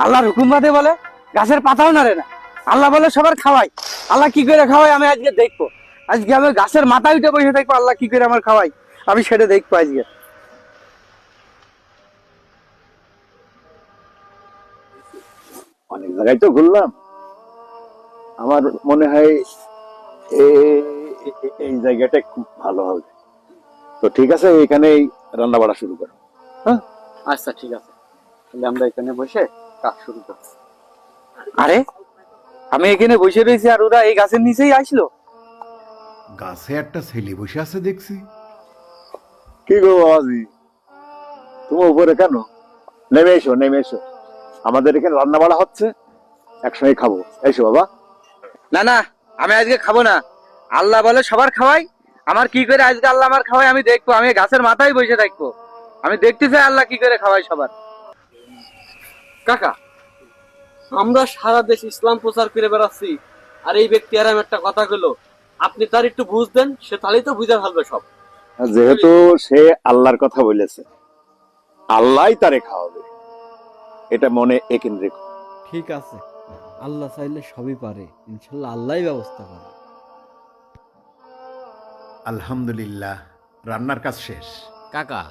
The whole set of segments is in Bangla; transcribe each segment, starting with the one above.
আল্লাহর হুকুম বাদে বলে গাছের পাতাও নাড়ে না। আল্লাহ বলে সবার খাওয়াই। আল্লাহ কি করে খাওয়াই আমি আজকে দেখবো। আজকে আমি গাছের মাথায় উঠে বসে দেখবো আল্লাহ কি করে আমার খাওয়াই, আমি সেটা দেখবো আজকে। অনেক জায়গায় তো ঘুরলাম, আমার মনে হয় এই জায়গাটা খুব ভালো হবে। তো ঠিক আছে, এখানেই রান্না বাড়া শুরু করো। হ্যাঁ, আচ্ছা ঠিক আছে, তাহলে আমরা এখানে বসে কাজ শুরু করব। আরে আমি এখানে বসে রয়েছি আর ওরা এই গাছের নিচেই আসলো। গাছে একটা ছেলে বসে আছে দেখছি। কি গো বাবাজি, তুমি উপরে কেন? নেমে এসো, নেমে এসো, আমাদের এখানে রান্না বাড়া হচ্ছে, একসঙ্গে খাবো। এসো বাবা। না না, আমি আজকে খাবো না। আল্লাহ বলে সবার খাওয়াই, আমার কি করে আজকে আল্লাহ আমার খাওয়াই আমি দেখবো। আমি গাছের মাথায় বসে থাকবো, আমি দেখতে চাই আল্লাহ কি করে খাওয়াই সবার। কাকা, আমরা সারা দেশ ইসলাম প্রচার করে বেড়াচ্ছি, আর এই ব্যক্তি আর আমি একটা কথা গেল, আপনি তার একটু বুঝ দেন, সে তাহলেই তো বুঝে ফেলবে সব। যেহেতু সে আল্লাহর কথা বলেছে, আল্লাহই তারে খাওয়াবে, এটা মনে একিন রেখো। ঠিক আছে, আল্লাহ চাইলে সবই পারে, ইনশাল্লাহ আল্লাহই ব্যবস্থা করে। আলহামদুলিল্লাহ, রান্নার কাজ শেষ। কাকা,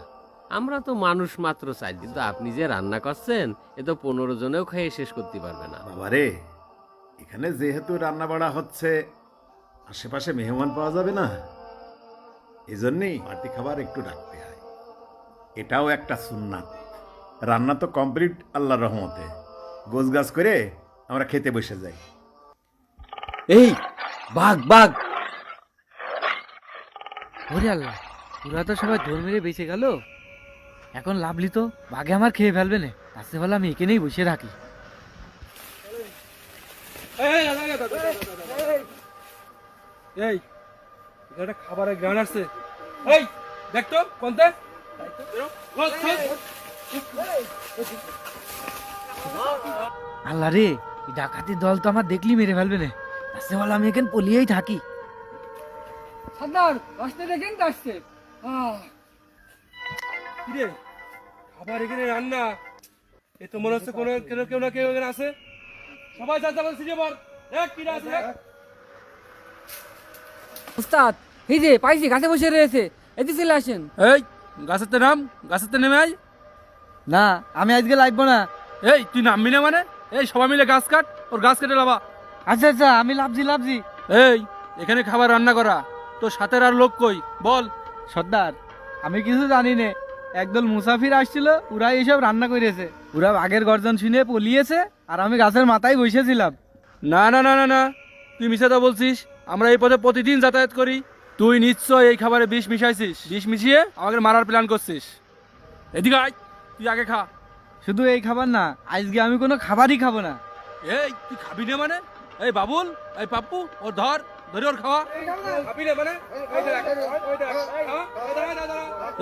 আমরা তো মানুষ মাত্র চাই, কিন্তু আপনি যে রান্না করছেন এ তো 15 জনেও খেয়ে শেষ করতে পারবে না। বাবারে, এখানে যেহেতু রান্না বাড়া হচ্ছে, আশেপাশে মেহমান পাওয়া যাবে না, এই জন্যই বাড়তি খাবার একটু রাখতে হয়। এটাও একটা সুন্নাত। রান্না তো কমপ্লিট আল্লাহর রহমতে, গোছগাছ করে আমরা খেতে বসে যাই। এই বাঘ বাঘ! ওরে আল্লাহ, ওরা তো সবাই দৌড় মেরে বেঁচে গেল। এখন লাভলি তো বাঘে আমার খেয়ে ফেলবে না, তার চেয়ে ভালো আমি এখানেই বসে থাকি। এই এটা খাবারের গান আছে। এই দেখতো কোনতে আল্লাহ রে, এই ডাকাতির দল তো আমার দেখলি মেরে ফেলবে না, তার চেয়ে ভালো আমি এখানে পলিয়েই থাকি। সাদার আসতে দেখেন তো আসছে। কিরে, খাবার এখানে রান্না, এ তো মনে হচ্ছে কোনো কেউ না কেউ এখানে আছে। সবাই যা যাবেন সিজে পর এক কিরা আছে এক। উস্তাদ, এই যে পাইছি গাছে বসে রয়েছে, এতে চলে আসেন। এই গাছেতে নাম, গাছেতে নেমে আয়। না, আমি আজকে লাগবো না। এই তুই নামবি না মানে? এই সবাই মিলে গাছ কাট, ওর গাছ কেটে লাবা। আচ্ছা আচ্ছা, আমি লাভজি লাভজি। এই এখানে খাবার রান্না করা, তো সাথের আর লোক কই বল। সর্দার, আমি কিছু জানি না, একদল মুসাফির আসছিল, ওরা এইসব রান্না করেছে। ওরা বাঘের গর্জন শুনে পলিয়েছে, আর আমি গাছের মাথায় বসেছিলাম। না না না না না, তুই মিশাতে বলছিস। আমরা এই পথে প্রতিদিন যাতায়াত করি, তুই নিশ্চয় এই খাবারে বিষ মিশাইছিস। বিষ মিশিয়ে আমাকে মারার প্ল্যান করছিস। এদিকে আয়, তুই আগে খা। শুধু এই খাবার না, আজকে আমি কোনো খাবারই খাবো না। এই তুই খাবি না মানে? এই বাবুল, এই পাপ্পু, ওর ধরে ওর খাওয়া। খাবি না মানে?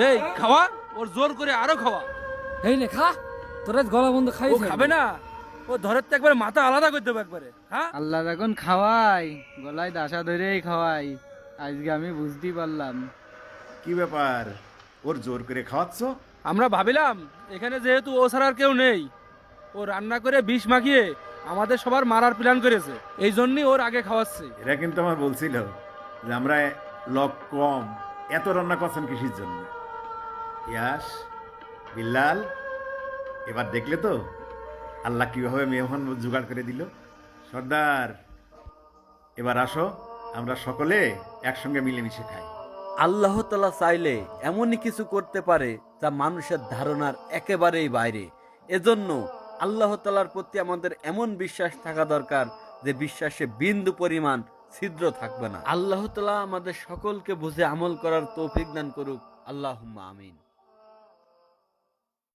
এই খাওয়া, ওর জোর করে আরো খাওয়া। এই নে খা, তোরা গলা বন্ধ খাই। ও খাবে না, ও ধরের তো একবারে মাথা আলাদা করে দেবো একবারে। হ্যাঁ, আল্লাহ এখন খাওয়াই, গলায় দাসা ধরেই খাওয়াই, আজকে আমি বুঝতেই পারলাম। কি ব্যাপার, ওর জোর করে খাওয়াচ্ছ? আমরা ভাবিলাম এখানে যেহেতু ও ছাড়া আর কেউ নেই, ও রান্না করে বিষ মাখিয়ে আমাদের সবার মারার প্ল্যান করেছে, এই জন্যই ওর আগে খাওয়াচ্ছে। এরা কিন্তু আমার বলছিল যে আমরা লোক কম, এত রান্না করছেন কিসের জন্য। ইয়াস, বিল্লাল, এবার দেখলে তো আল্লাহ কিভাবে মেহমান জোগাড় করে দিল। সর্দার, এবার আসো, আমরা সকলে একসঙ্গে মিলেমিশে খাই। আল্লাহ তাআলা চাইলে এমনই কিছু করতে পারে যা মানুষের ধারণার একেবারেই বাইরে। এজন্য আল্লাহ তাআলার প্রতি আমাদের এমন বিশ্বাস থাকা দরকার যে বিশ্বাসে বিন্দু পরিমাণ ছিদ্র থাকবে না। আল্লাহ তাআলা আমাদের সকলকে বুঝে আমল করার তৌফিক দান করুক। আল্লাহুম্মা আমিন।